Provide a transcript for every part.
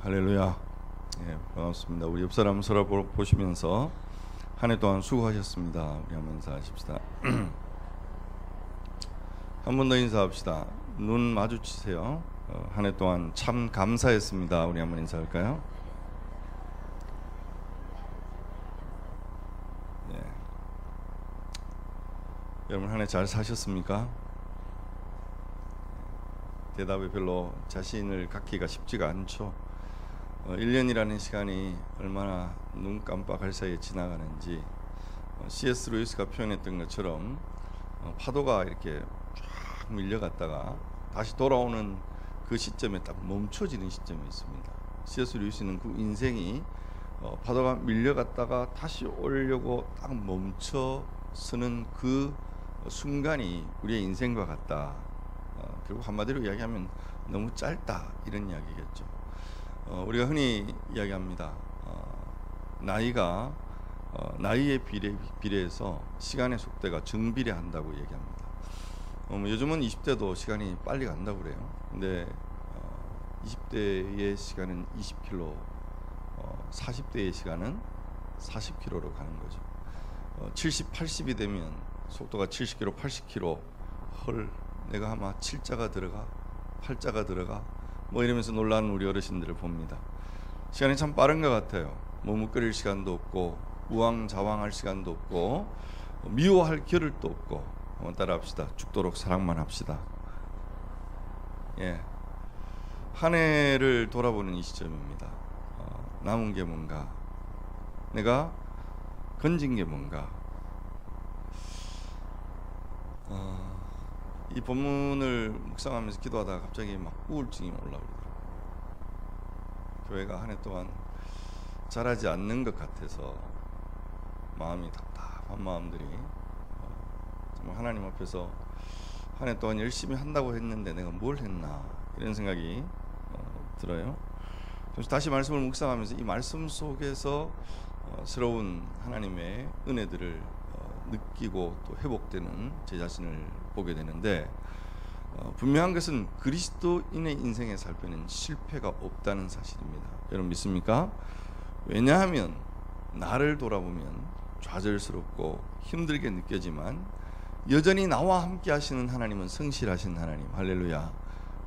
할렐루야. 예, 반갑습니다. 우리 옆 사람 서로 보시면서 한 해 동안 수고하셨습니다. 우리 한번 인사하십시다. 한 번 더 인사합시다. 눈 마주치세요. 한 해 동안 참 감사했습니다. 우리 한번 인사할까요? 예. 여러분 한 해 잘 사셨습니까? 대답이 별로 자신을 갖기가 쉽지가 않죠. 1년이라는 시간이 얼마나 눈 깜빡할 사이에 지나가는지 C.S. 루이스가 표현했던 것처럼 파도가 이렇게 쫙 밀려갔다가 다시 돌아오는 그 시점에 딱 멈춰지는 시점이 있습니다. C.S. 루이스는 그 인생이 파도가 밀려갔다가 다시 오려고 딱 멈춰서는 그 순간이 우리의 인생과 같다. 그리고 한마디로 이야기하면 너무 짧다 이런 이야기겠죠. 우리가 흔히 이야기합니다. 나이가 나이에 비례해서 시간의 속도가 정비례한다고 얘기합니다. 요즘은 20대도 시간이 빨리 간다고 그래요. 근데 20대의 시간은 20km, 40대의 시간은 40km로 가는 거죠. 70, 80이 되면 속도가 70km, 80km, 헐 내가 아마 7자가 들어가 8자가 들어가 뭐 이러면서 놀라는 우리 어르신들을 봅니다. 시간이 참 빠른 것 같아요. 머뭇거릴 시간도 없고 우왕좌왕할 시간도 없고 미워할 겨를도 없고. 한번 따라합시다. 죽도록 사랑만 합시다. 예, 한 해를 돌아보는 이 시점입니다. 남은 게 뭔가, 내가 건진 게 뭔가. 이 본문을 묵상하면서 기도하다가 갑자기 막 우울증이 올라오더라고요. 교회가 한 해 동안 잘하지 않는 것 같아서 마음이 답답한 마음들이 정말 하나님 앞에서 한 해 동안 열심히 한다고 했는데 내가 뭘 했나 이런 생각이 들어요. 그래서 다시 말씀을 묵상하면서 이 말씀 속에서 새로운 하나님의 은혜들을 느끼고 또 회복되는 제 자신을 보게 되는데, 분명한 것은 그리스도인의 인생에 살 때는 실패가 없다는 사실입니다. 여러분 믿습니까? 왜냐하면 나를 돌아보면 좌절스럽고 힘들게 느껴지만 여전히 나와 함께 하시는 하나님은 성실하신 하나님, 할렐루야.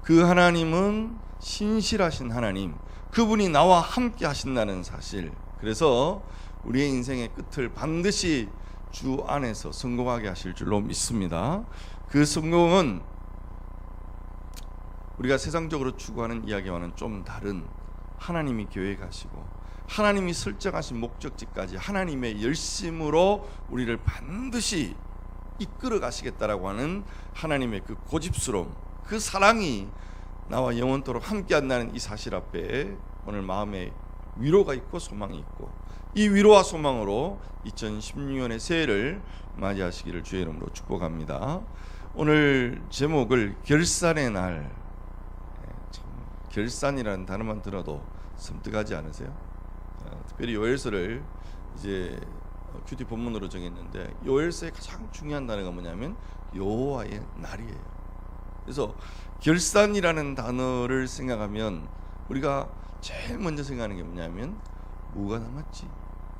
그 하나님은 신실하신 하나님, 그분이 나와 함께 하신다는 사실. 그래서 우리의 인생의 끝을 반드시 주 안에서 성공하게 하실 줄로 믿습니다. 그 성공은 우리가 세상적으로 추구하는 이야기와는 좀 다른, 하나님이 계획하시고 하나님이 설정하신 목적지까지 하나님의 열심으로 우리를 반드시 이끌어 가시겠다라고 하는 하나님의 그 고집스러움, 그 사랑이 나와 영원토록 함께 한다는 이 사실 앞에 오늘 마음에 위로가 있고 소망이 있고, 이 위로와 소망으로 2016년의 새해를 맞이하시기를 주의 이름으로 축복합니다. 오늘 제목을 결산의 날. 참, 결산이라는 단어만 들어도 섬뜩하지 않으세요? 특별히 요엘서를 이제 큐티 본문으로 정했는데, 요엘서의 가장 중요한 단어가 뭐냐면 여호와의 날이에요. 그래서 결산이라는 단어를 생각하면 우리가 제일 먼저 생각하는 게 뭐냐면 뭐가 남았지?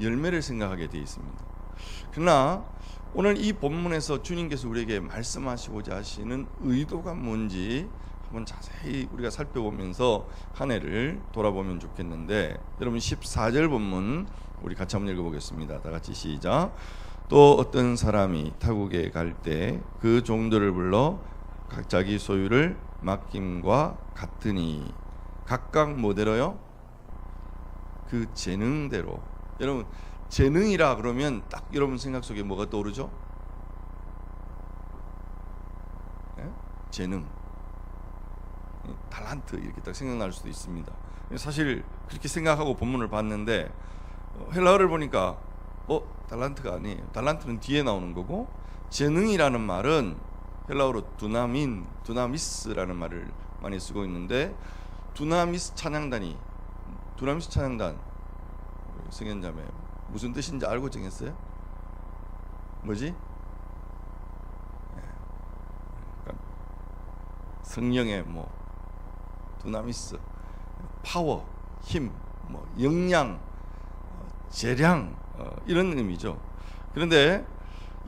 열매를 생각하게 되어 있습니다. 그러나 오늘 이 본문에서 주님께서 우리에게 말씀하시고자 하시는 의도가 뭔지 한번 자세히 우리가 살펴보면서 한 해를 돌아보면 좋겠는데, 여러분 14절 본문 우리 같이 한번 읽어보겠습니다. 다 같이 시작. 또 어떤 사람이 타국에 갈 때 그 종들을 불러 각 자기 소유를 맡김과 같으니, 각각 뭐대로요? 그 재능대로. 여러분 재능이라 그러면 딱 여러분 생각 속에 뭐가 떠오르죠? 네? 재능, 달란트 이렇게 딱 생각날 수도 있습니다. 사실 그렇게 생각하고 본문을 봤는데 헬라어를 보니까 달란트가 아니에요. 달란트는 뒤에 나오는 거고, 재능이라는 말은 헬라어로 두나미스라는 말을 많이 쓰고 있는데, 두나미스 찬양단 성현자매 무슨 뜻인지 알고 정했어요? 뭐지? 그러니까 성령의 두나미스, 파워, 힘, 뭐 역량, 재량 이런 의미죠. 그런데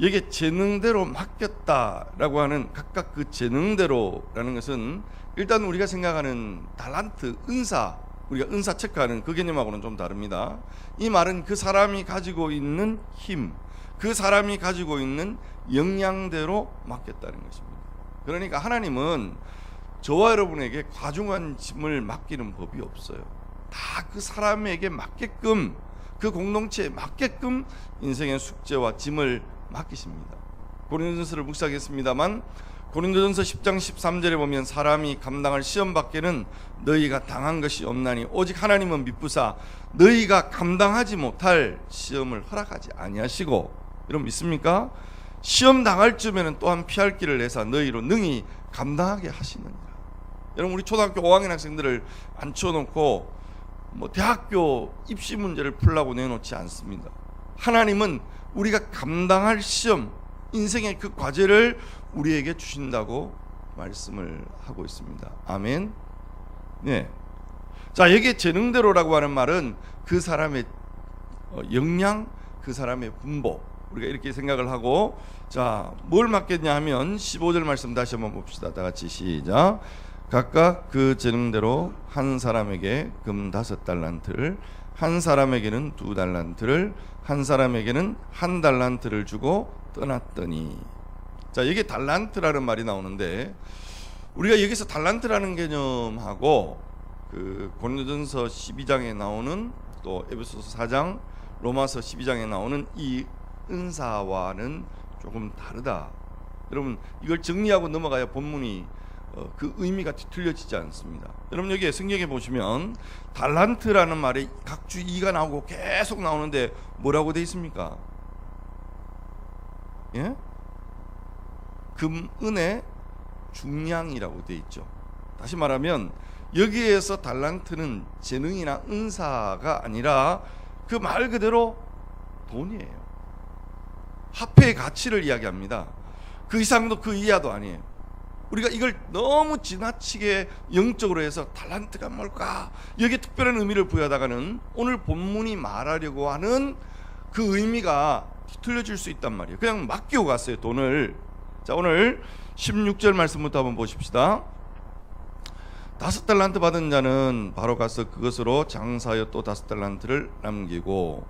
여기 재능대로 맡겼다라고 하는 각각 그 재능대로라는 것은 일단 우리가 생각하는 달란트, 은사, 우리가 은사 체크하는 그 개념하고는 좀 다릅니다. 이 말은 그 사람이 가지고 있는 힘, 그 사람이 가지고 있는 역량대로 맡겼다는 것입니다. 그러니까 하나님은 저와 여러분에게 과중한 짐을 맡기는 법이 없어요. 다 그 사람에게 맞게끔, 그 공동체에 맞게끔 인생의 숙제와 짐을 맡기십니다. 고린도전서를 묵상하겠습니다만 고린도전서 10장 13절에 보면 사람이 감당할 시험 밖에는 너희가 당한 것이 없나니 오직 하나님은 미쁘사 너희가 감당하지 못할 시험을 허락하지 아니하시고, 여러분 믿습니까? 시험 당할 쯤에는 또한 피할 길을 내사 너희로 능히 감당하게 하시느니라. 여러분 우리 초등학교 5학년 학생들을 앉혀놓고 대학교 입시 문제를 풀라고 내놓지 않습니다. 하나님은 우리가 감당할 시험, 인생의 그 과제를 우리에게 주신다고 말씀을 하고 있습니다. 아멘. 네. 자, 여기에 재능대로라고 하는 말은 그 사람의 역량, 그 사람의 분복, 우리가 이렇게 생각을 하고, 자, 뭘 맡겼냐 하면 15절 말씀 다시 한번 봅시다. 다 같이 시작. 각각 그 재능대로 한 사람에게 금 5달란트를, 한 사람에게는 2달란트를, 한 사람에게는 1달란트를 주고 떠났더니. 자, 여기 달란트라는 말이 나오는데 우리가 여기서 달란트라는 개념하고 그 고린도전서 12장에 나오는 또 에베소서 4장, 로마서 12장에 나오는 이 은사와는 조금 다르다. 여러분 이걸 정리하고 넘어가야 본문이 그 의미가 뒤틀려지지 않습니다. 여러분 여기 성경에 보시면 달란트라는 말에 각주 이가 나오고 계속 나오는데 뭐라고 되어 있습니까? 예? 금, 은의 중량이라고 되어 있죠. 다시 말하면 여기에서 달란트는 재능이나 은사가 아니라 그 말 그대로 돈이에요. 화폐의 가치를 이야기합니다. 그 이상도 그 이하도 아니에요. 우리가 이걸 너무 지나치게 영적으로 해서 달란트가 뭘까? 여기에 특별한 의미를 부여하다가는 오늘 본문이 말하려고 하는 그 의미가 뒤틀려질 수 있단 말이에요. 그냥 맡기고 갔어요, 돈을. 자, 오늘 16절 말씀부터 한번 보십시다. 5달란트 받은 자는 바로 가서 그것으로 장사하여 또 5달란트를 남기고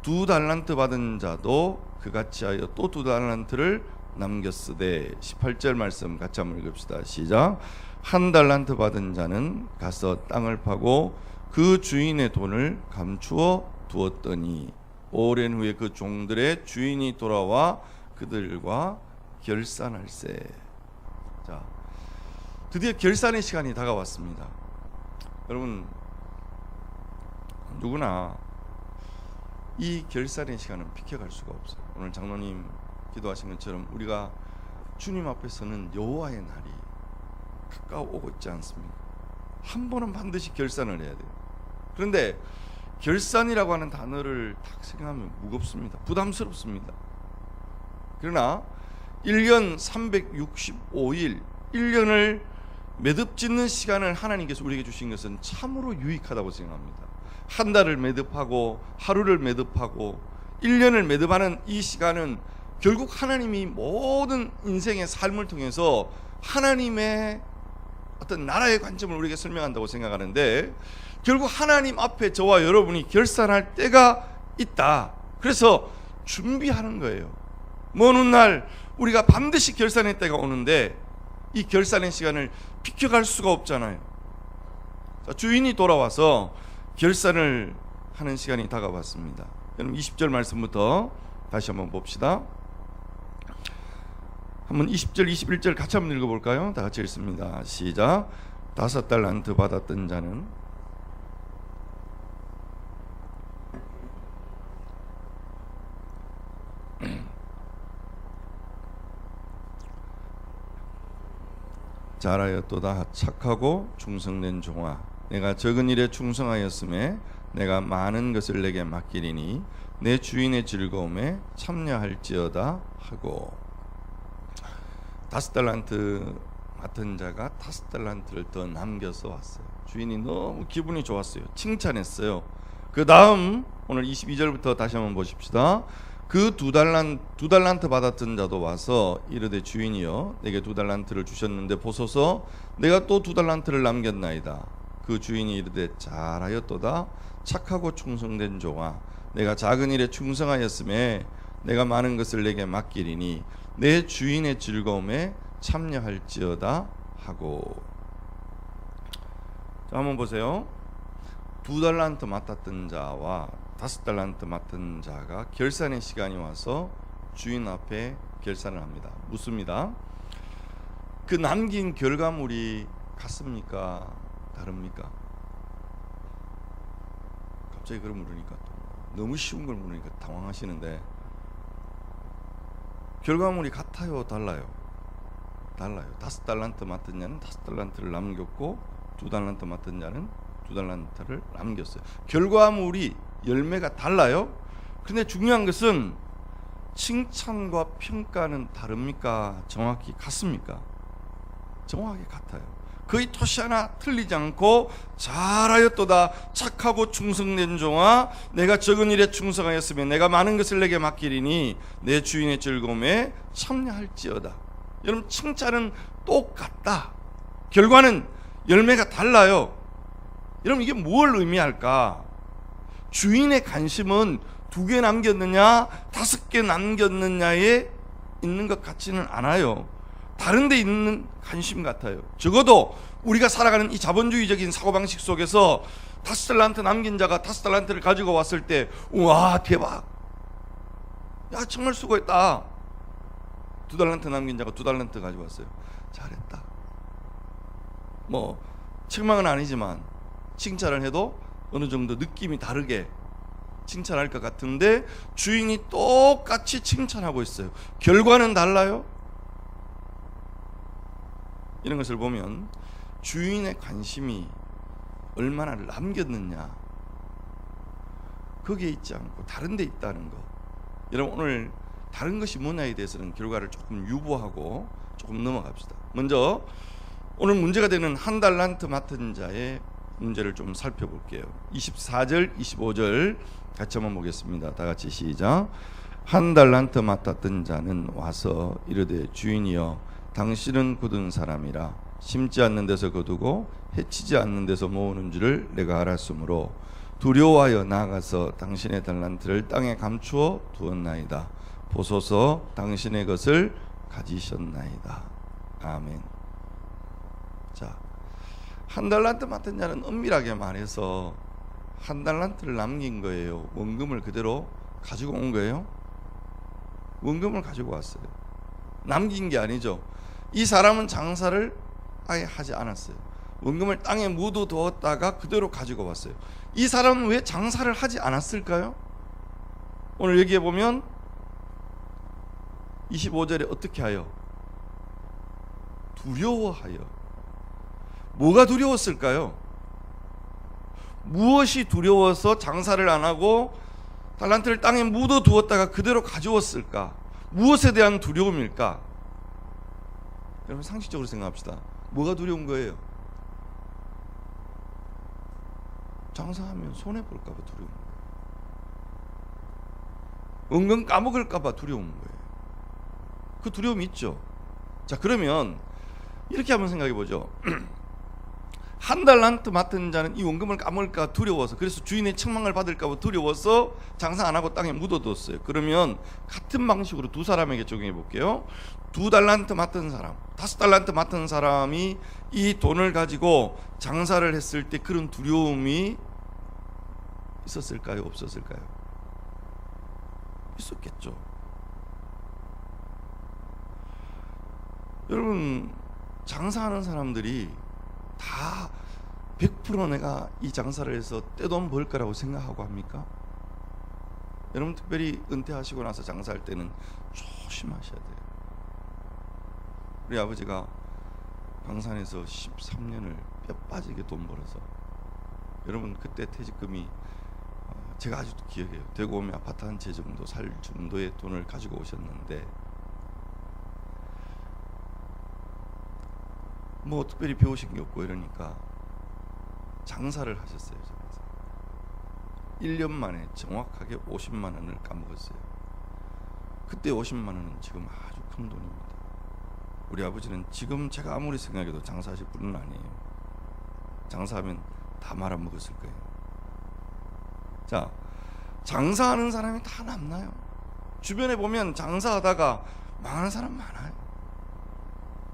2달란트 받은 자도 그같이 하여 또 2달란트를 남겼으되. 18절 말씀 같이 한번 읽읍시다. 시작. 1달란트 받은 자는 가서 땅을 파고 그 주인의 돈을 감추어 두었더니 오랜 후에 그 종들의 주인이 돌아와 그들과 결산할세. 자, 드디어 결산의 시간이 다가왔습니다. 여러분 누구나 이 결산의 시간은 비켜갈 수가 없어요. 오늘 장로님 기도하신 것처럼 우리가 주님 앞에서는 여호와의 날이 가까워오고 있지 않습니까? 한 번은 반드시 결산을 해야 돼요. 그런데 결산이라고 하는 단어를 딱 생각하면 무겁습니다. 부담스럽습니다. 그러나 1년 365일 1년을 매듭짓는 시간을 하나님께서 우리에게 주신 것은 참으로 유익하다고 생각합니다. 한 달을 매듭하고 하루를 매듭하고 1년을 매듭하는 이 시간은 결국 하나님이 모든 인생의 삶을 통해서 하나님의 어떤 나라의 관점을 우리에게 설명한다고 생각하는데, 결국 하나님 앞에 저와 여러분이 결산할 때가 있다. 그래서 준비하는 거예요. 먼 훗날 우리가 반드시 결산의 때가 오는데 이 결산의 시간을 비켜갈 수가 없잖아요. 자, 주인이 돌아와서 결산을 하는 시간이 다가왔습니다. 여러분 20절 말씀부터 다시 한번 봅시다. 한번 20절 21절 같이 한번 읽어볼까요? 다 같이 읽습니다. 시작. 5달란트 받았던 자는 잘하였도다. 착하고 충성된 종아, 내가 적은 일에 충성하였음에 내가 많은 것을 내게 맡기리니 내 주인의 즐거움에 참여할지어다 하고. 5달란트 맡은 자가 5달란트를 더 남겨서 왔어요. 주인이 너무 기분이 좋았어요. 칭찬했어요. 그 다음 오늘 22절부터 다시 한번 보십시다. 그 두 달란트 받았던 자도 와서 이르되 주인이여 내게 2달란트를 주셨는데 보소서 내가 또 2달란트를 남겼나이다. 그 주인이 이르되 잘하였도다. 착하고 충성된 종아 내가 작은 일에 충성하였음에 내가 많은 것을 내게 맡기리니 내 주인의 즐거움에 참여할지어다 하고. 자, 한번 보세요. 2달란트 맡았던 자와 5달란트 맡은 자가 결산의 시간이 와서 주인 앞에 결산을 합니다. 묻습니다. 그 남긴 결과물이 같습니까? 다릅니까? 갑자기 그걸 물으니까 너무 쉬운 걸 물으니까 당황하시는데, 결과물이 같아요? 달라요? 달라요. 5달란트 맡은 자는 5달란트를 남겼고 2달란트 맡은 자는 2달란트를 남겼어요. 결과물이 열매가 달라요. 근데 중요한 것은 칭찬과 평가는 다릅니까? 정확히 같습니까? 정확히 같아요. 거의 토시 하나 틀리지 않고 잘하였도다. 착하고 충성된 종아 내가 적은 일에 충성하였으면 내가 많은 것을 내게 맡기리니 내 주인의 즐거움에 참여할지어다. 여러분, 칭찬은 똑같다. 결과는 열매가 달라요. 여러분, 이게 뭘 의미할까? 주인의 관심은 2개 남겼느냐 5개 남겼느냐에 있는 것 같지는 않아요. 다른 데 있는 관심 같아요. 적어도 우리가 살아가는 이 자본주의적인 사고방식 속에서 5달란트 남긴 자가 5달란트를 가지고 왔을 때 우와 대박, 야 정말 수고했다. 2달란트 남긴 자가 2달란트 가지고 왔어요. 잘했다. 뭐 책망은 아니지만 칭찬을 해도 어느 정도 느낌이 다르게 칭찬할 것 같은데 주인이 똑같이 칭찬하고 있어요. 결과는 달라요. 이런 것을 보면 주인의 관심이 얼마나 남겼느냐 거기에 있지 않고 다른 데 있다는 것. 여러분, 오늘 다른 것이 뭐냐에 대해서는 결과를 조금 유보하고 조금 넘어갑시다. 먼저 오늘 문제가 되는 1달란트 맡은 자의 문제를 좀 살펴볼게요. 24절 25절 같이 한번 보겠습니다. 다 같이 시작. 1달란트 맡았던 자는 와서 이르되 주인이여 당신은 굳은 사람이라 심지 않는 데서 거두고 해치지 않는 데서 모으는 줄을 내가 알았으므로 두려워하여 나아가서 당신의 달란트를 땅에 감추어 두었나이다. 보소서 당신의 것을 가지셨나이다. 아멘. 자, 1달란트 맡은 자는 엄밀하게 말해서 1달란트를 남긴 거예요. 원금을 그대로 가지고 온 거예요. 원금을 가지고 왔어요. 남긴 게 아니죠. 이 사람은 장사를 아예 하지 않았어요. 원금을 땅에 묻어두었다가 그대로 가지고 왔어요. 이 사람은 왜 장사를 하지 않았을까요? 오늘 여기에 보면 25절에 어떻게 하여? 두려워하여. 뭐가 두려웠을까요? 무엇이 두려워서 장사를 안 하고 달란트를 땅에 묻어두었다가 그대로 가져왔을까? 무엇에 대한 두려움일까? 여러분, 상식적으로 생각합시다. 뭐가 두려운 거예요? 장사하면 손해볼까 봐 두려운 거예요. 은근 까먹을까 봐 두려운 거예요. 그 두려움이 있죠. 자, 그러면 이렇게 한번 생각해 보죠. 1달란트 맡은 자는 이 원금을 까먹을까 두려워서, 그래서 주인의 책망을 받을까 봐 두려워서 장사 안 하고 땅에 묻어뒀어요. 그러면 같은 방식으로 두 사람에게 적용해 볼게요. 2달란트 맡은 사람, 5달란트 맡은 사람이 이 돈을 가지고 장사를 했을 때 그런 두려움이 있었을까요? 없었을까요? 있었겠죠. 여러분, 장사하는 사람들이 다 100% 내가 이 장사를 해서 떼돈 벌 거라고 생각하고 합니까? 여러분, 특별히 은퇴하시고 나서 장사할 때는 조심하셔야 돼요. 우리 아버지가 광산에서 13년을 뼈 빠지게 돈 벌어서, 여러분 그때 퇴직금이 제가 아직도 기억해요. 대구 오면 아파트 한 채 정도 살 정도의 돈을 가지고 오셨는데, 뭐 특별히 배우신 게 없고 이러니까 장사를 하셨어요. 1년 만에 정확하게 50만 원을 까먹었어요. 그때 50만 원은 지금 아주 큰 돈입니다. 우리 아버지는 지금 제가 아무리 생각해도 장사하실 분은 아니에요. 장사하면 다 말아먹었을 거예요. 자, 장사하는 사람이 다 남나요? 주변에 보면 장사하다가 망하는 사람 많아요.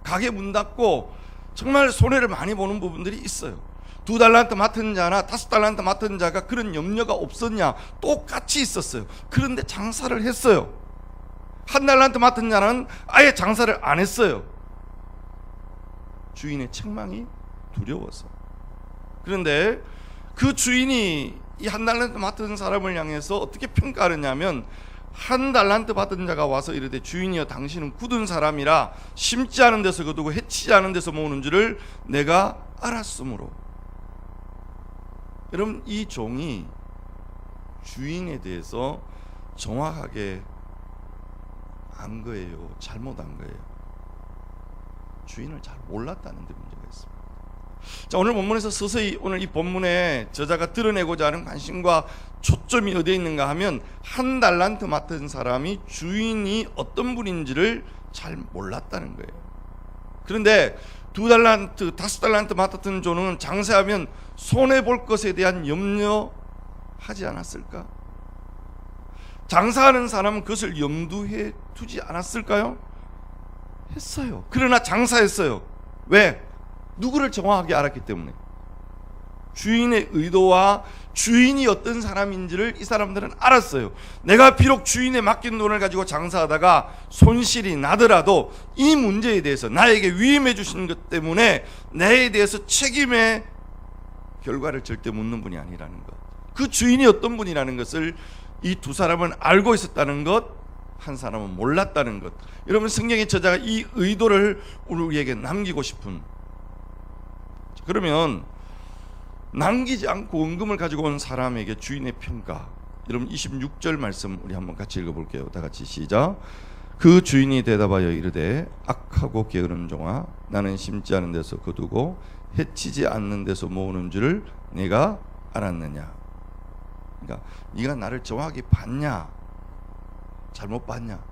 가게 문 닫고 정말 손해를 많이 보는 부분들이 있어요. 2달란트 맡은 자나 5달란트 맡은 자가 그런 염려가 없었냐? 똑같이 있었어요. 그런데 장사를 했어요. 1달란트 맡은 자는 아예 장사를 안 했어요. 주인의 책망이 두려워서. 그런데 그 주인이 이 1달란트 맡은 사람을 향해서 어떻게 평가하느냐면, 1달란트 받은 자가 와서 이르되 주인이여 당신은 굳은 사람이라 심지 않은 데서 거두고 해치지 않은 데서 모으는 줄을 내가 알았으므로. 여러분, 이 종이 주인에 대해서 정확하게 안 거예요? 잘못한 거예요? 주인을 잘 몰랐다는 데 문제가 있습니다. 자, 오늘 본문에서 서서히 오늘 이 본문에 저자가 드러내고자 하는 관심과 초점이 어디에 있는가 하면, 1달란트 맡은 사람이 주인이 어떤 분인지를 잘 몰랐다는 거예요. 그런데 2달란트, 5달란트 맡았던 종은 장사하면 손해볼 것에 대한 염려하지 않았을까? 장사하는 사람은 그것을 염두에 두지 않았을까요? 했어요. 그러나 장사했어요. 왜? 누구를 정확하게 알았기 때문에. 주인의 의도와 주인이 어떤 사람인지를 이 사람들은 알았어요. 내가 비록 주인에 맡긴 돈을 가지고 장사하다가 손실이 나더라도 이 문제에 대해서 나에게 위임해 주시는 것 때문에 나에 대해서 책임의 결과를 절대 묻는 분이 아니라는 것, 그 주인이 어떤 분이라는 것을 이 두 사람은 알고 있었다는 것, 한 사람은 몰랐다는 것. 여러분, 성경의 저자가 이 의도를 우리에게 남기고 싶은, 그러면 남기지 않고 원금을 가지고 온 사람에게 주인의 평가, 여러분 26절 말씀 우리 한번 같이 읽어볼게요. 다 같이 시작. 그 주인이 대답하여 이르되 악하고 게으른 종아, 나는 심지 않은 데서 거두고 해치지 않는 데서 모으는 줄을 네가 알았느냐. 그러니까 네가 나를 정확히 봤냐, 잘못 봤냐?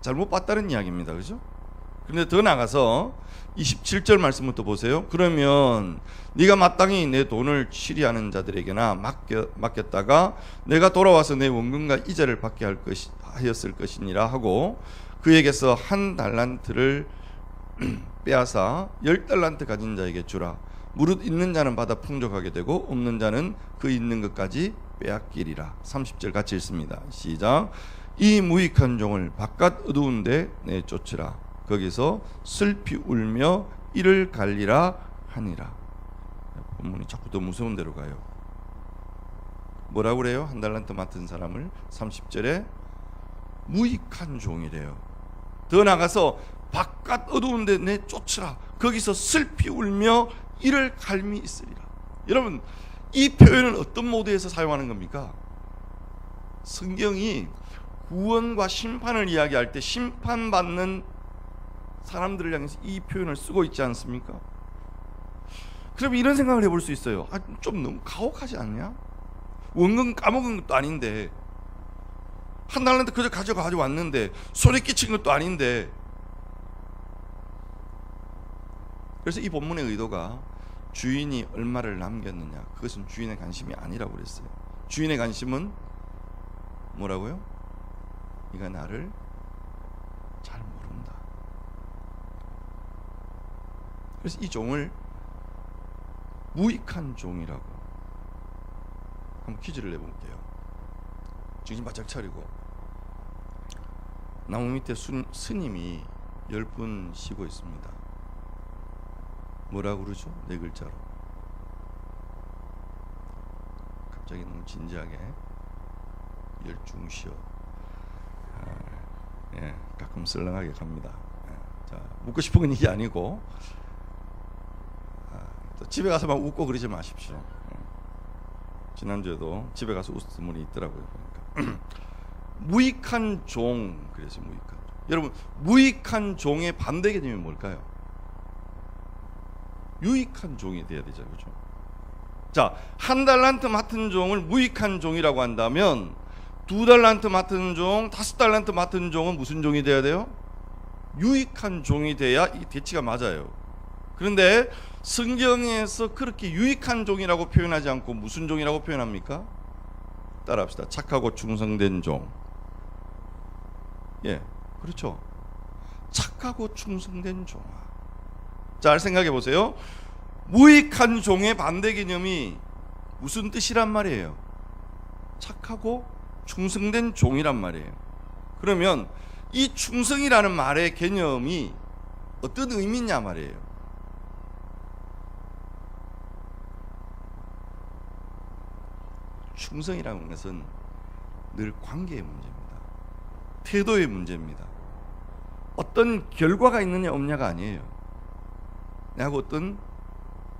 잘못 봤다는 이야기입니다. 그렇죠? 그런데 더 나가서 27절 말씀부터 보세요. 그러면 네가 마땅히 내 돈을 취리하는 자들에게나 맡겼다가 내가 돌아와서 내 원금과 이자를 받게 하였을 것이니라 하고, 그에게서 1달란트를 빼앗아 10달란트 가진 자에게 주라. 무릇 있는 자는 받아 풍족하게 되고 없는 자는 그 있는 것까지 빼앗기리라. 30절 같이 읽습니다. 시작. 이 무익한 종을 바깥 어두운 데 내쫓으라. 거기서 슬피 울며 이를 갈리라 하니라. 본문이 자꾸 더 무서운 데로 가요. 뭐라고 그래요? 1달란트 맡은 사람을 30절에 무익한 종이래요. 더 나가서 바깥 어두운 데 내쫓으라. 거기서 슬피 울며 이를 갈미 있으리라. 여러분, 이 표현은 어떤 모드에서 사용하는 겁니까? 성경이 구원과 심판을 이야기할 때 심판받는 사람들을 향해서 이 표현을 쓰고 있지 않습니까? 그럼 이런 생각을 해볼 수 있어요. 좀 너무 가혹하지 않냐? 원금 까먹은 것도 아닌데, 1달란트 그저 가지고 왔는데, 손에 끼친 것도 아닌데. 그래서 이 본문의 의도가 주인이 얼마를 남겼느냐, 그것은 주인의 관심이 아니라고 그랬어요. 주인의 관심은 뭐라고요? 네가 나를 잘 모른다. 그래서 이 종을 무익한 종이라고. 한번 퀴즈를 내볼게요. 정신 바짝 차리고. 나무 밑에 스님이 10분 쉬고 있습니다. 뭐라고 그러죠? 4글자로. 갑자기 너무 진지하게 열중시어. 예, 가끔 썰렁하게 갑니다. 자, 묻고 싶은 건 이게 아니고, 또 집에 가서 막 웃고 그러지 마십시오. 지난주에도 집에 가서 웃은 분이 있더라고요. 그러니까. 무익한 종, 그래서 무익한 종. 여러분, 무익한 종의 반대 개념이 뭘까요? 유익한 종이 돼야 되죠, 그렇죠? 자, 1달란트 맡은 종을 무익한 종이라고 한다면 2달란트 맡은 종, 5달란트 맡은 종은 무슨 종이 돼야 돼요? 유익한 종이 돼야 이 대치가 맞아요. 그런데 성경에서 그렇게 유익한 종이라고 표현하지 않고 무슨 종이라고 표현합니까? 따라합시다. 착하고 충성된 종. 예, 그렇죠. 착하고 충성된 종. 잘 생각해 보세요. 무익한 종의 반대 개념이 무슨 뜻이란 말이에요? 착하고 충성된 종이란 말이에요. 그러면 이 충성이라는 말의 개념이 어떤 의미냐 말이에요. 충성이라는 것은 늘 관계의 문제입니다. 태도의 문제입니다. 어떤 결과가 있느냐 없냐가 아니에요. 내가 어떤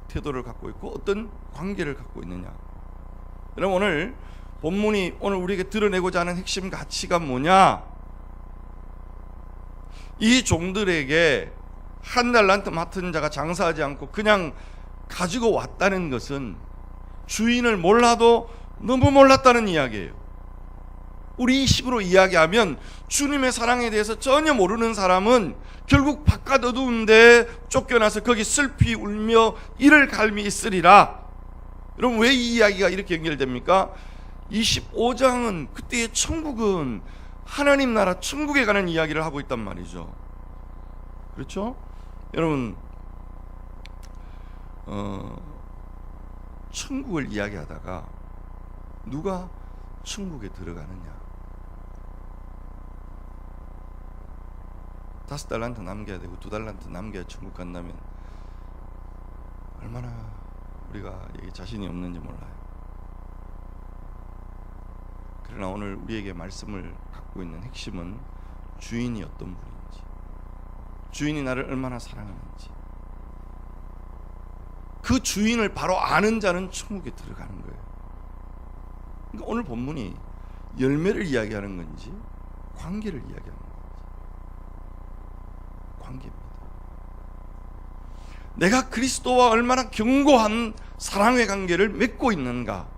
태도를 갖고 있고 어떤 관계를 갖고 있느냐. 여러분, 오늘 본문이 오늘 우리에게 드러내고자 하는 핵심 가치가 뭐냐? 이 종들에게 1달란트 맡은 자가 장사하지 않고 그냥 가지고 왔다는 것은 주인을 몰라도 너무 몰랐다는 이야기예요. 우리 식으로 이야기하면 주님의 사랑에 대해서 전혀 모르는 사람은 결국 바깥 어두운데 쫓겨나서 거기 슬피 울며 이를 갈미 있으리라. 여러분, 왜 이 이야기가 이렇게 연결됩니까? 25장은 그때의 천국은 하나님 나라 천국에 가는 이야기를 하고 있단 말이죠. 그렇죠? 여러분, 천국을 이야기하다가 누가 천국에 들어가느냐? 5달란트 남겨야 되고 2달란트 남겨야 천국 간다면 얼마나 우리가 여기 자신이 없는지 몰라요. 그러나 오늘 우리에게 말씀을 갖고 있는 핵심은 주인이 어떤 분인지, 주인이 나를 얼마나 사랑하는지, 그 주인을 바로 아는 자는 천국에 들어가는 거예요. 그러니까 오늘 본문이 열매를 이야기하는 건지 관계를 이야기하는 건지, 관계입니다. 내가 그리스도와 얼마나 견고한 사랑의 관계를 맺고 있는가.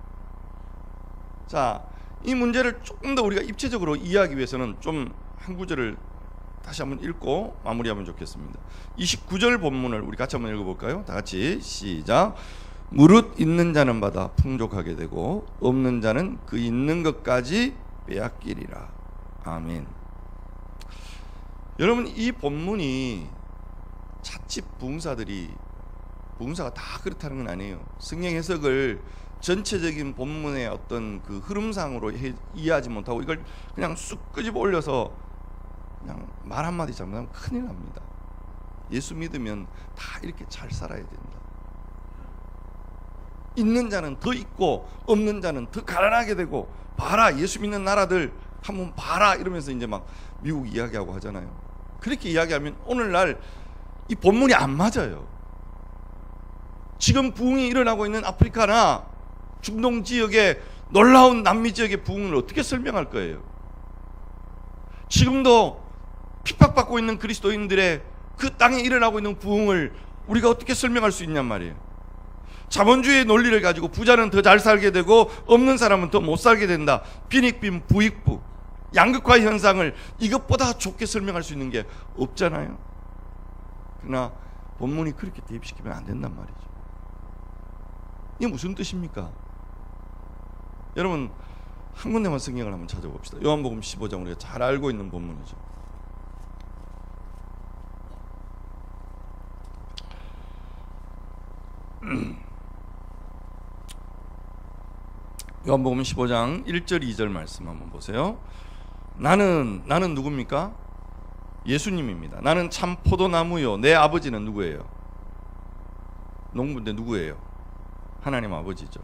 자, 이 문제를 조금 더 우리가 입체적으로 이해하기 위해서는 좀 한 구절을 다시 한번 읽고 마무리하면 좋겠습니다. 29절 본문을 우리 같이 한번 읽어볼까요? 다 같이 시작. 무릇 있는 자는 받아 풍족하게 되고 없는 자는 그 있는 것까지 빼앗기리라. 아멘. 여러분, 이 본문이 자칫 부흥사가 다 그렇다는 건 아니에요. 성경 해석을 전체적인 본문의 어떤 그 흐름상으로 이해하지 못하고 이걸 그냥 쑥 끄집어 올려서 그냥 말 한마디 잘못하면 큰일 납니다. 예수 믿으면 다 이렇게 잘 살아야 된다. 있는 자는 더 있고 없는 자는 더 가난하게 되고, 봐라 예수 믿는 나라들 한번 봐라 이러면서 이제 막 미국 이야기하고 하잖아요. 그렇게 이야기하면 오늘날 이 본문이 안 맞아요. 지금 부흥이 일어나고 있는 아프리카나 중동 지역의 놀라운 남미 지역의 부흥을 어떻게 설명할 거예요? 지금도 핍박받고 있는 그리스도인들의 그 땅에 일어나고 있는 부흥을 우리가 어떻게 설명할 수 있냔 말이에요. 자본주의의 논리를 가지고 부자는 더 잘 살게 되고 없는 사람은 더 못 살게 된다. 빈익빈 부익부, 양극화 현상을 이것보다 좋게 설명할 수 있는 게 없잖아요. 그러나 본문이 그렇게 대입시키면 안 된단 말이죠. 이게 무슨 뜻입니까? 여러분, 한 군데만 성경을 한번 찾아봅시다. 요한복음 15장, 우리가 잘 알고 있는 본문이죠. 요한복음 15장 1절 2절 말씀 한번 보세요. 나는 누굽니까? 예수님입니다. 나는 참 포도나무요, 내 아버지는 누구예요? 농부인데 누구예요? 하나님 아버지죠.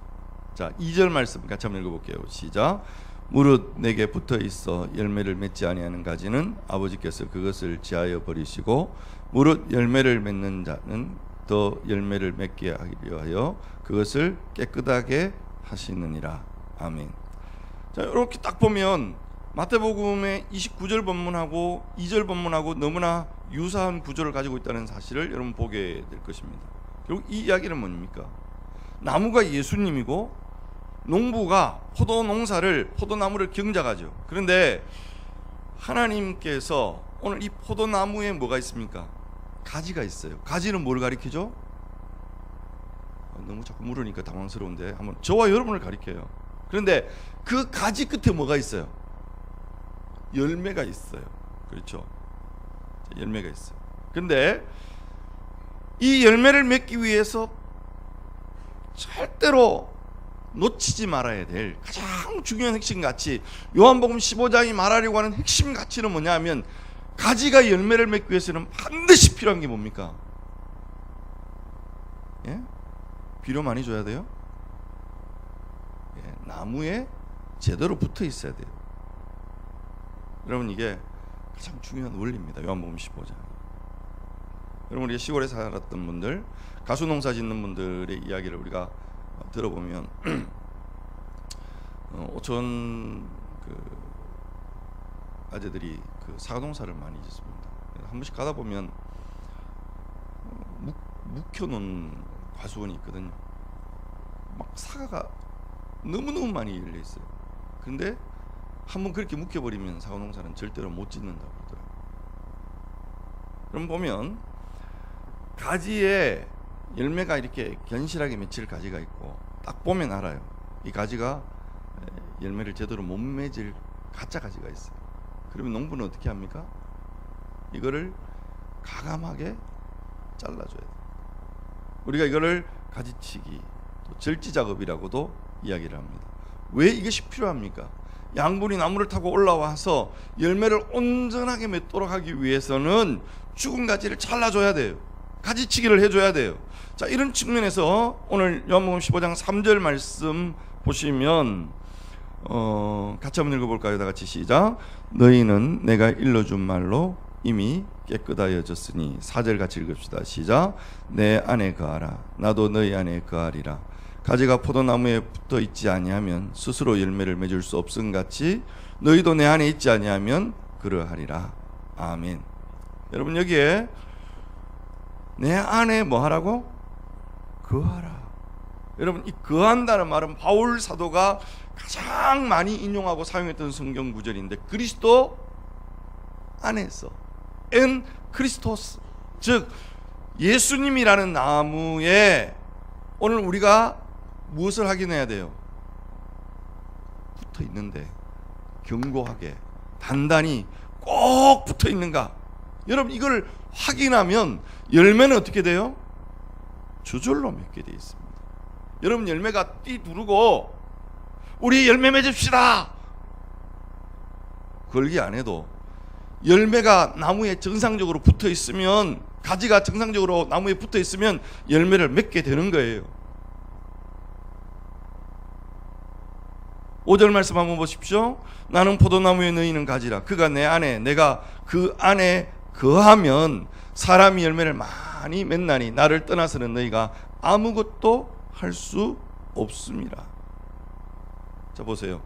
자, 2절 말씀 같이 한번 읽어볼게요. 시작. 무릇 내게 붙어 있어 열매를 맺지 아니하는 가지는 아버지께서 그것을 제하여 버리시고, 무릇 열매를 맺는 자는 더 열매를 맺게 하려 하여 그것을 깨끗하게 하시느니라. 아멘. 자, 이렇게 딱 보면 마태복음의 29절 본문하고 2절 본문하고 너무나 유사한 구조를 가지고 있다는 사실을 여러분 보게 될 것입니다. 결국 이 이야기는 뭡니까? 나무가 예수님이고 농부가 포도나무를 경작하죠. 그런데 하나님께서 오늘 이 포도나무에 뭐가 있습니까? 가지가 있어요. 가지는 뭘 가리키죠? 너무 자꾸 물으니까 당황스러운데 한번 저와 여러분을 가리켜요. 그런데 그 가지 끝에 뭐가 있어요? 열매가 있어요. 그렇죠? 열매가 있어요. 근데 이 열매를 맺기 위해서 절대로 놓치지 말아야 될 가장 중요한 핵심 가치, 요한복음 15장이 말하려고 하는 핵심 가치는 뭐냐면, 가지가 열매를 맺기 위해서는 반드시 필요한 게 뭡니까? 예? 비료 많이 줘야 돼요? 예, 나무에 제대로 붙어 있어야 돼요. 여러분, 이게 가장 중요한 원리입니다. 요한복음 15장. 여러분, 우리가 시골에 살았던 분들, 가수 농사 짓는 분들의 이야기를 우리가 들어보면 오촌 아재들이 사과 농사를 많이 짓습니다. 한 번씩 가다 보면 묵혀놓은 과수원이 있거든요. 막 사과가 너무너무 많이 열려 있어요. 그런데 한번 그렇게 묵혀버리면 사과 농사는 절대로 못 짓는다고 그러더라고요. 그럼 보면 가지에 열매가 이렇게 견실하게 맺힐 가지가 있고, 딱 보면 알아요. 이 가지가 열매를 제대로 못 맺을 가짜 가지가 있어요. 그러면 농부는 어떻게 합니까? 이거를 가감하게 잘라줘야 돼요. 우리가 이거를 가지치기, 또 절지 작업이라고도 이야기를 합니다. 왜 이것이 필요합니까? 양분이 나무를 타고 올라와서 열매를 온전하게 맺도록 하기 위해서는 죽은 가지를 잘라줘야 돼요. 가지치기를 해줘야 돼요. 자, 이런 측면에서 오늘 요한복음 15장 3절 말씀 보시면 같이 한번 읽어볼까요? 다 같이 시작. 너희는 내가 일러준 말로 이미 깨끗하여졌으니. 4절 같이 읽읍시다. 시작. 내 안에 거하라. 나도 너희 안에 거하리라. 가지가 포도나무에 붙어 있지 아니하면 스스로 열매를 맺을 수 없음 같이 너희도 내 안에 있지 아니하면 그러하리라. 아멘. 여러분, 여기에 내 안에 뭐 하라고? 거하라. 여러분, 이 거한다는 말은 바울 사도가 가장 많이 인용하고 사용했던 성경 구절인데, 그리스도 안에서, 엔 크리스토스, 즉 예수님이라는 나무에 오늘 우리가 무엇을 확인해야 돼요? 붙어 있는데 견고하게 단단히 꼭 붙어 있는가? 여러분, 이걸 확인하면 열매는 어떻게 돼요? 저절로 맺게 되어 있습니다. 여러분, 열매가 띠 두르고 우리 열매 맺읍시다 걸기 안 해도 열매가 나무에 정상적으로 붙어 있으면, 가지가 정상적으로 나무에 붙어 있으면 열매를 맺게 되는 거예요. 5절 말씀 한번 보십시오. 나는 포도나무에 너희는 가지라. 그가 내 안에, 내가 그 안에 거하면 사람이 열매를 많이 맺나니 나를 떠나서는 너희가 아무것도 할 수 없음이라. 자, 보세요.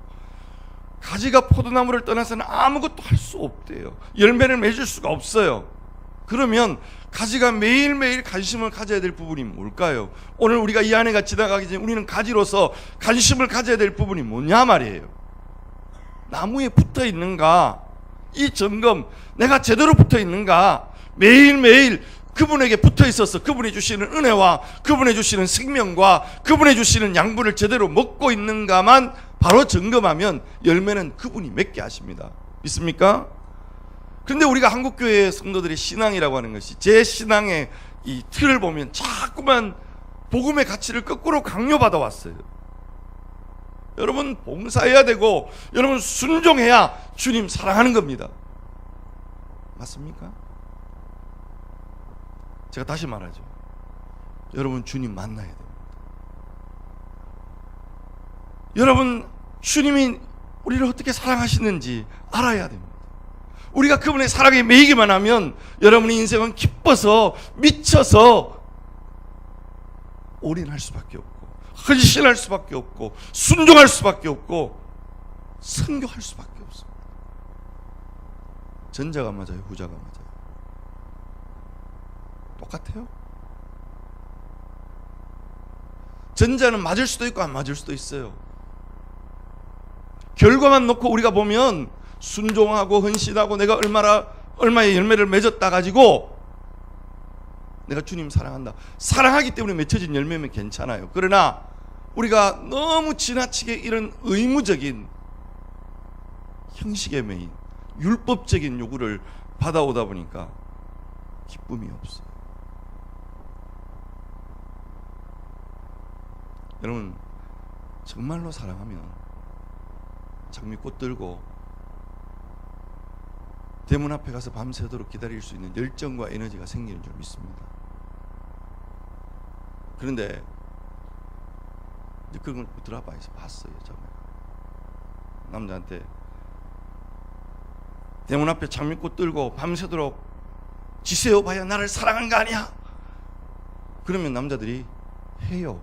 가지가 포도나무를 떠나서는 아무것도 할 수 없대요. 열매를 맺을 수가 없어요. 그러면 가지가 매일매일 관심을 가져야 될 부분이 뭘까요? 오늘 우리가 이 안에가 지나가기 전에 우리는 가지로서 관심을 가져야 될 부분이 뭐냐 말이에요. 나무에 붙어 있는가? 이 점검, 내가 제대로 붙어 있는가? 매일매일 그분에게 붙어 있어서 그분이 주시는 은혜와 그분이 주시는 생명과 그분이 주시는 양분을 제대로 먹고 있는가만 바로 점검하면 열매는 그분이 맺게 하십니다. 믿습니까? 그런데 우리가 한국교회 성도들의 신앙이라고 하는 것이, 제 신앙의 이 틀을 보면 자꾸만 복음의 가치를 거꾸로 강요받아 왔어요. 여러분, 봉사해야 되고 여러분 순종해야 주님 사랑하는 겁니다. 맞습니까? 제가 다시 말하죠. 여러분, 주님 만나야 됩니다. 여러분, 주님이 우리를 어떻게 사랑하시는지 알아야 됩니다. 우리가 그분의 사랑에 매이기만 하면 여러분의 인생은 기뻐서 미쳐서 올인할 수밖에 없고, 헌신할 수밖에 없고, 순종할 수밖에 없고, 선교할 수밖에 없습니다. 전자가 맞아요, 후자가 맞아요? 똑같아요? 전자는 맞을 수도 있고 안 맞을 수도 있어요. 결과만 놓고 우리가 보면 순종하고 헌신하고 내가 얼마의 열매를 맺었다 가지고 내가 주님 사랑한다, 사랑하기 때문에 맺혀진 열매면 괜찮아요. 그러나 우리가 너무 지나치게 이런 의무적인 형식에 매인 율법적인 요구를 받아오다 보니까 기쁨이 없어요. 여러분, 정말로 사랑하면 장미꽃 들고 대문 앞에 가서 밤새도록 기다릴 수 있는 열정과 에너지가 생기는 줄 믿습니다. 그런데 이제 그걸 드라마에서 봤어요. 남자한테 대문 앞에 장미꽃 들고 밤새도록 지새워 봐야 나를 사랑한 거 아니야? 그러면 남자들이 해요.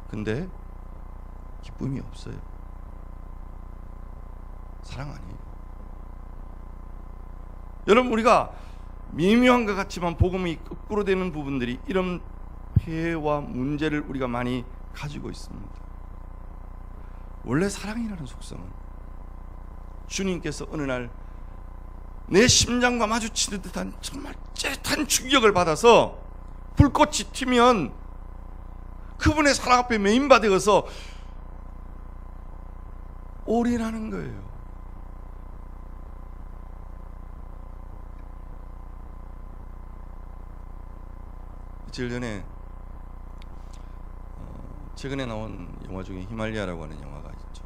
근데 기쁨이 없어요. 사랑 아니에요. 여러분, 우리가 미묘한 것 같지만 복음이 거꾸로 되는 부분들이 이런 폐해와 문제를 우리가 많이 가지고 있습니다. 원래 사랑이라는 속성은 주님께서 어느 날 내 심장과 마주치는 듯한 정말 찌릿한 충격을 받아서 불꽃이 튀면 그분의 사랑 앞에 메인바되어서 올인하는 거예요. 며칠 전에 최근에 나온 영화 중에 히말리아라고 하는 영화가 있죠.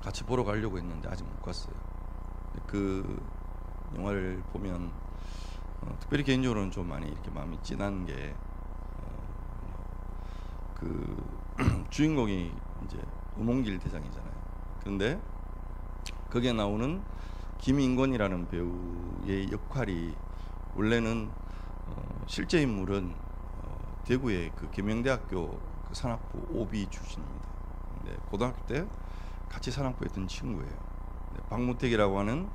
같이 보러 가려고 했는데 아직 못 갔어요. 그 영화를 보면 특별히 개인적으로는 좀 많이 이렇게 마음이 찐한 게 그 주인공이 이제 우몽길 대장이잖아요. 그런데 거기에 나오는 김인권이라는 배우의 역할이 원래는 실제 인물은 대구의 그 계명대학교 그 산악부 OB 출신입니다. 근데 고등학교 때 같이 산악부에 있던 친구예요. 박무택이라고 하는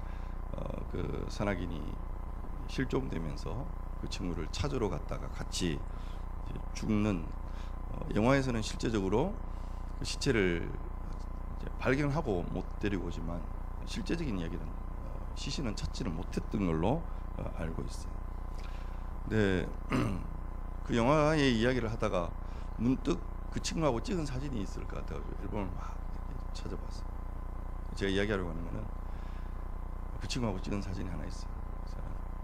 그 산악인이 실종되면서 그 친구를 찾으러 갔다가 같이 죽는, 영화에서는 실제적으로 그 시체를 이제 발견하고 못 데리고 오지만 실제적인 이야기는 시신은 찾지는 못했던 걸로 알고 있어요. 네, 그 영화의 이야기를 하다가 문득 그 친구하고 찍은 사진이 있을 것 같아서 앨범을 막 찾아봤어요. 제가 이야기하려고 하는 거는 그 친구하고 찍은 사진이 하나 있어요. 그래서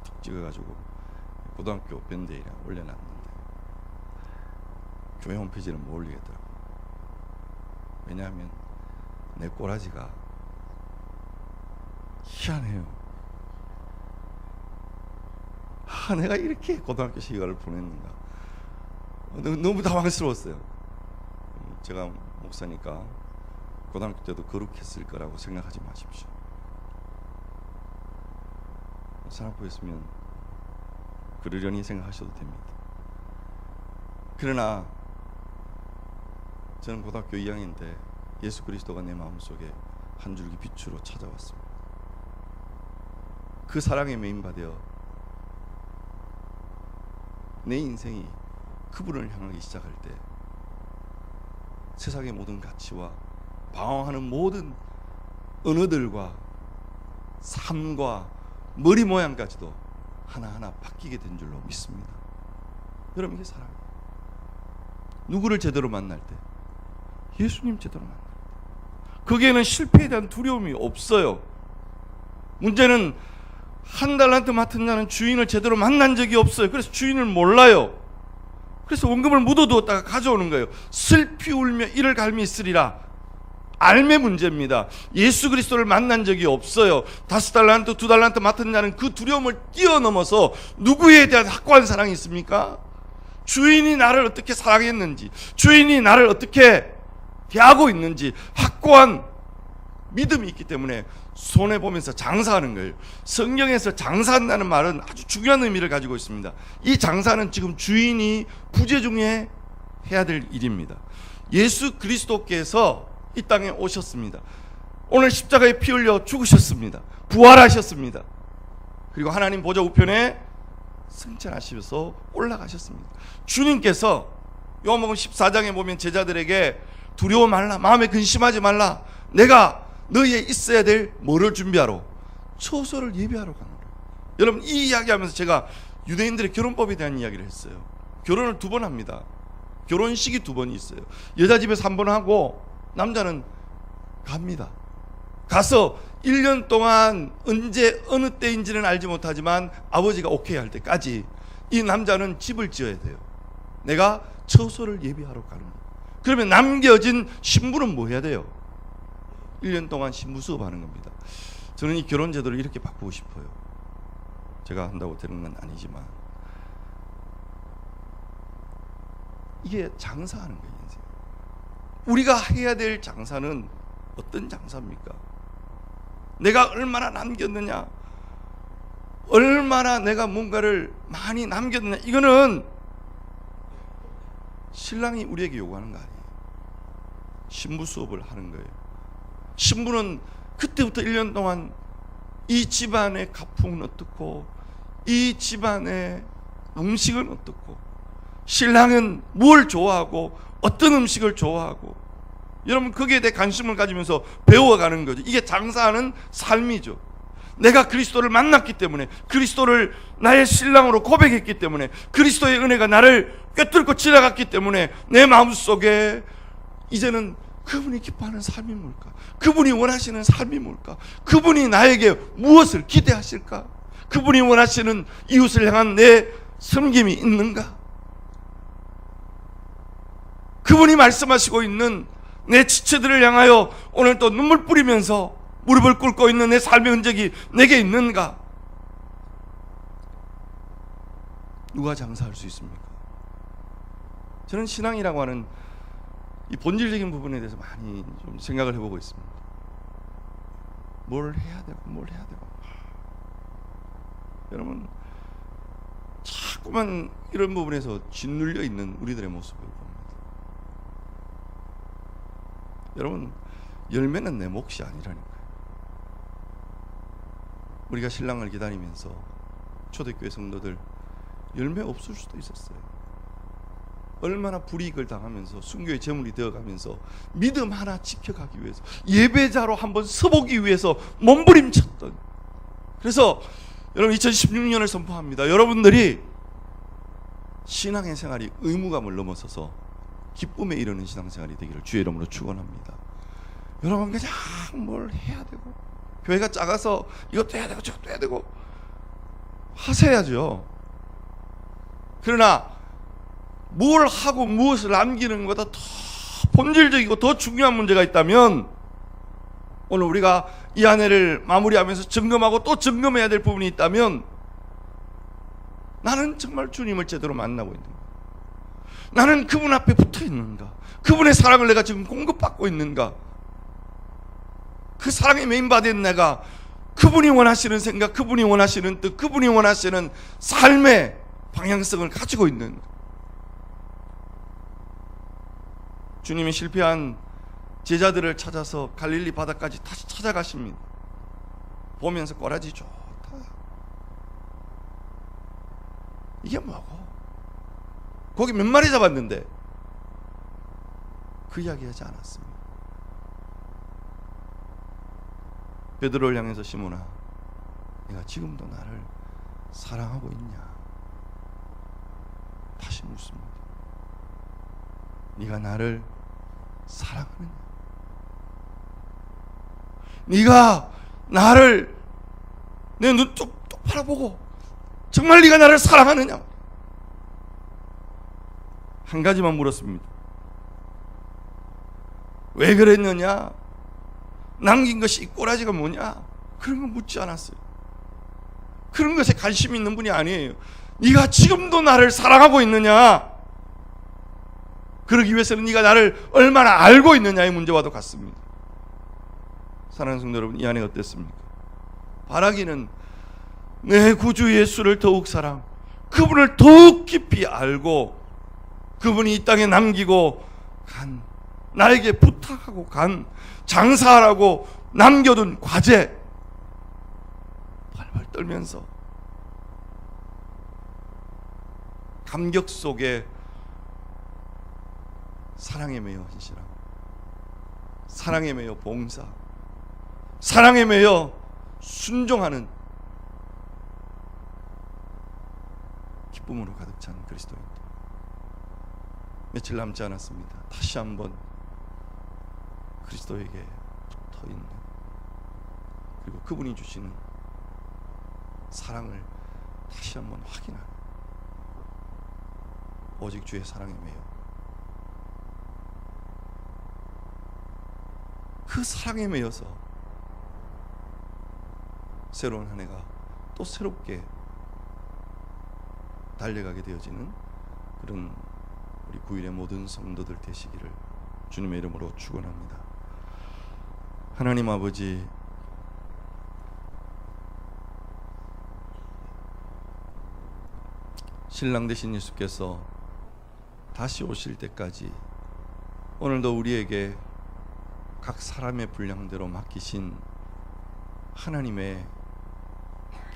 툭 찍어가지고 고등학교 밴드에 올려놨는데 교회 홈페이지는 못 올리겠더라고요. 왜냐하면 내 꼬라지가 희한해요. 내가 이렇게 고등학교 시간을 보냈는가. 너무 당황스러웠어요. 제가 목사니까 고등학교 때도 거룩했을 거라고 생각하지 마십시오. 산악부였으면 그러려니 생각하셔도 됩니다. 그러나 저는 고등학교 2학년 때 예수 그리스도가 내 마음속에 한 줄기 빛으로 찾아왔습니다. 그 사랑에 메인받아 내 인생이 그분을 향하기 시작할 때 세상의 모든 가치와 방황하는 모든 언어들과 삶과 머리 모양까지도 하나하나 바뀌게 된 줄로 믿습니다. 여러분, 이게 사랑이에요. 누구를 제대로 만날 때? 예수님 제대로 만날 때. 거기에는 실패에 대한 두려움이 없어요. 문제는 한 달란트 맡은 자는 주인을 제대로 만난 적이 없어요. 그래서 주인을 몰라요. 그래서 원금을 묻어두었다가 가져오는 거예요. 슬피 울며 이를 갈미 있으리라. 알매 문제입니다. 예수 그리스도를 만난 적이 없어요. 5달란트, 2달란트 맡은 자는 그 두려움을 뛰어넘어서 누구에 대한 확고한 사랑이 있습니까? 주인이 나를 어떻게 사랑했는지, 주인이 나를 어떻게 대하고 있는지 확고한 믿음이 있기 때문에 손해보면서 장사하는 거예요. 성경에서 장사한다는 말은 아주 중요한 의미를 가지고 있습니다. 이 장사는 지금 주인이 부재 중에 해야 될 일입니다. 예수 그리스도께서 이 땅에 오셨습니다. 오늘 십자가에 피 흘려 죽으셨습니다. 부활하셨습니다. 그리고 하나님 보좌 우편에 승천하시면서 올라가셨습니다. 주님께서 요한복음 14장에 보면 제자들에게 두려워 말라, 마음에 근심하지 말라, 내가 너희에 있어야 될 뭐를 준비하러? 처소를 예비하러 가노라. 여러분, 이 이야기하면서 제가 유대인들의 결혼법에 대한 이야기를 했어요. 결혼을 2번 합니다. 결혼식이 2번이 있어요. 여자 집에서 1번 하고 남자는 갑니다. 가서 1년 동안 언제 어느 때인지는 알지 못하지만 아버지가 오케이 할 때까지 이 남자는 집을 지어야 돼요. 내가 처소를 예비하러 가는 거예요. 그러면 남겨진 신부는 뭐 해야 돼요? 1년 동안 신부 수업하는 겁니다. 저는 이 결혼 제도를 이렇게 바꾸고 싶어요. 제가 한다고 되는 건 아니지만 이게 장사하는 거예요. 인생. 우리가 해야 될 장사는 어떤 장사입니까? 내가 얼마나 남겼느냐, 얼마나 내가 뭔가를 많이 남겼느냐, 이거는 신랑이 우리에게 요구하는 거 아니에요. 신부 수업을 하는 거예요. 신부는 그때부터 1년 동안 이 집안의 가풍은 어떻고, 이 집안의 음식은 어떻고, 신랑은 뭘 좋아하고 어떤 음식을 좋아하고, 여러분 거기에 대해 관심을 가지면서 배워가는 거죠. 이게 장사하는 삶이죠. 내가 그리스도를 만났기 때문에, 그리스도를 나의 신랑으로 고백했기 때문에, 그리스도의 은혜가 나를 꿰뚫고 지나갔기 때문에 내 마음속에 이제는 그분이 기뻐하는 삶이 뭘까? 그분이 원하시는 삶이 뭘까? 그분이 나에게 무엇을 기대하실까? 그분이 원하시는 이웃을 향한 내 섬김이 있는가? 그분이 말씀하시고 있는 내 지체들을 향하여 오늘 또 눈물 뿌리면서 무릎을 꿇고 있는 내 삶의 흔적이 내게 있는가? 누가 장사할 수 있습니까? 저는 신앙이라고 하는 이 본질적인 부분에 대해서 많이 좀 생각을 해보고 있습니다. 뭘 해야 되고 뭘 해야 되고. 여러분, 자꾸만 이런 부분에서 짓눌려 있는 우리들의 모습을 봅니다. 여러분, 열매는 내 몫이 아니라니까요. 우리가 신랑을 기다리면서 초대교회 성도들 열매 없을 수도 있었어요. 얼마나 불이익을 당하면서 순교의 제물이 되어가면서 믿음 하나 지켜가기 위해서, 예배자로 한번 서보기 위해서 몸부림쳤던. 그래서 여러분, 2016년을 선포합니다. 여러분들이 신앙의 생활이 의무감을 넘어서서 기쁨에 이르는 신앙생활이 되기를 주의 이름으로 축원합니다. 여러분, 그냥 뭘 해야 되고, 교회가 작아서 이것도 해야 되고 저것도 해야 되고 하셔야죠. 그러나 뭘 하고 무엇을 남기는 것보다 더 본질적이고 더 중요한 문제가 있다면, 오늘 우리가 이 한 해를 마무리하면서 점검하고 또 점검해야 될 부분이 있다면, 나는 정말 주님을 제대로 만나고 있는가? 나는 그분 앞에 붙어 있는가? 그분의 사랑을 내가 지금 공급받고 있는가? 그 사랑에 메인받은 내가 그분이 원하시는 생각, 그분이 원하시는 뜻, 그분이 원하시는 삶의 방향성을 가지고 있는가? 주님이 실패한 제자들을 찾아서 갈릴리 바다까지 다시 찾아가십니다. 보면서 꼬라지 좋다. 이게 뭐고? 고기 몇 마리 잡았는데 그 이야기 하지 않았습니다. 베드로를 향해서 시몬아, 내가 지금도 나를 사랑하고 있냐? 다시 묻습니다. 네가 나를 사랑하느냐? 네가 나를 내 눈 똑바로 보고 정말 네가 나를 사랑하느냐? 한 가지만 물었습니다. 왜 그랬느냐? 남긴 것이 이 꼬라지가 뭐냐? 그런 거 묻지 않았어요. 그런 것에 관심 있는 분이 아니에요. 네가 지금도 나를 사랑하고 있느냐? 그러기 위해서는 네가 나를 얼마나 알고 있느냐의 문제와도 같습니다. 사랑하는 성도 여러분, 이 안에 어땠습니까? 바라기는 내 구주 예수를 더욱 사랑, 그분을 더욱 깊이 알고, 그분이 이 땅에 남기고 간, 나에게 부탁하고 간, 장사하라고 남겨둔 과제 발발 떨면서 감격 속에 사랑에 매여 헌신함, 사랑에 매여 봉사, 사랑에 매여 순종하는 기쁨으로 가득 찬 그리스도인들. 며칠 남지 않았습니다. 다시 한번 그리스도에게 붙어있는, 그리고 그분이 주시는 사랑을 다시 한번 확인하는, 오직 주의 사랑에 매여 그 사랑에 매여서 새로운 한 해가 또 새롭게 달려가게 되어지는 그런 우리 9일의 모든 성도들 되시기를 주님의 이름으로 축원합니다. 하나님 아버지, 신랑 되신 예수께서 다시 오실 때까지 오늘도 우리에게 각 사람의 분량대로 맡기신 하나님의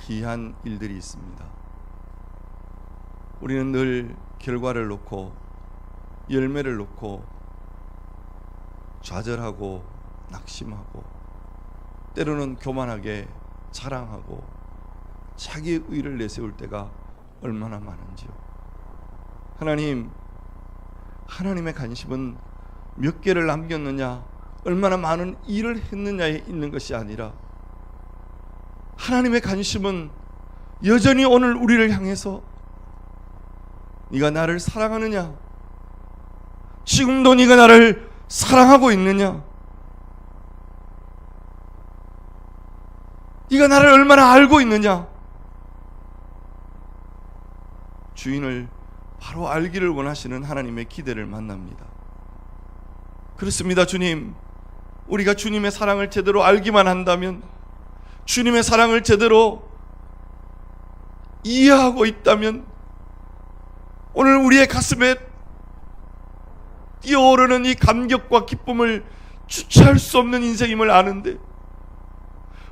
귀한 일들이 있습니다. 우리는 늘 결과를 놓고, 열매를 놓고 좌절하고 낙심하고, 때로는 교만하게 자랑하고 자기의 의를 내세울 때가 얼마나 많은지요. 하나님, 하나님의 관심은 몇 개를 남겼느냐, 얼마나 많은 일을 했느냐에 있는 것이 아니라, 하나님의 관심은 여전히 오늘 우리를 향해서 네가 나를 사랑하느냐, 지금도 네가 나를 사랑하고 있느냐, 네가 나를 얼마나 알고 있느냐, 주인을 바로 알기를 원하시는 하나님의 기대를 만납니다. 그렇습니다. 주님, 우리가 주님의 사랑을 제대로 알기만 한다면, 주님의 사랑을 제대로 이해하고 있다면, 오늘 우리의 가슴에 뛰어오르는 이 감격과 기쁨을 주체할 수 없는 인생임을 아는데,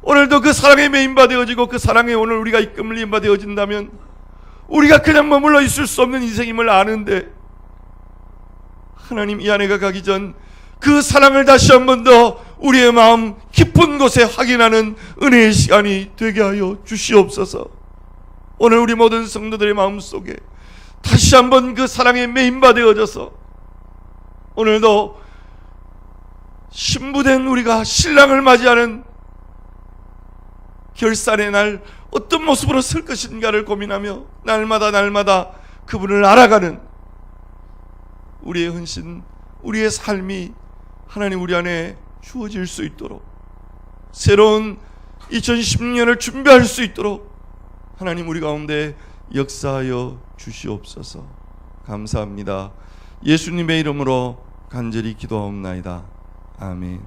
오늘도 그 사랑에 메인바 되어지고 그 사랑에 오늘 우리가 이끌림 바 되어진다면, 우리가 그냥 머물러 있을 수 없는 인생임을 아는데, 하나님, 이 한 해가 가기 전 그 사랑을 다시 한 번 더 우리의 마음 깊은 곳에 확인하는 은혜의 시간이 되게 하여 주시옵소서. 오늘 우리 모든 성도들의 마음속에 다시 한번 그 사랑에 메인바 되어져서, 오늘도 신부된 우리가 신랑을 맞이하는 결산의 날 어떤 모습으로 설 것인가를 고민하며 날마다 그분을 알아가는 우리의 헌신, 우리의 삶이 하나님 우리 안에 주어질 수 있도록, 새로운 2016년을 준비할 수 있도록 하나님 우리 가운데 역사하여 주시옵소서. 감사합니다. 예수님의 이름으로 간절히 기도하옵나이다. 아멘.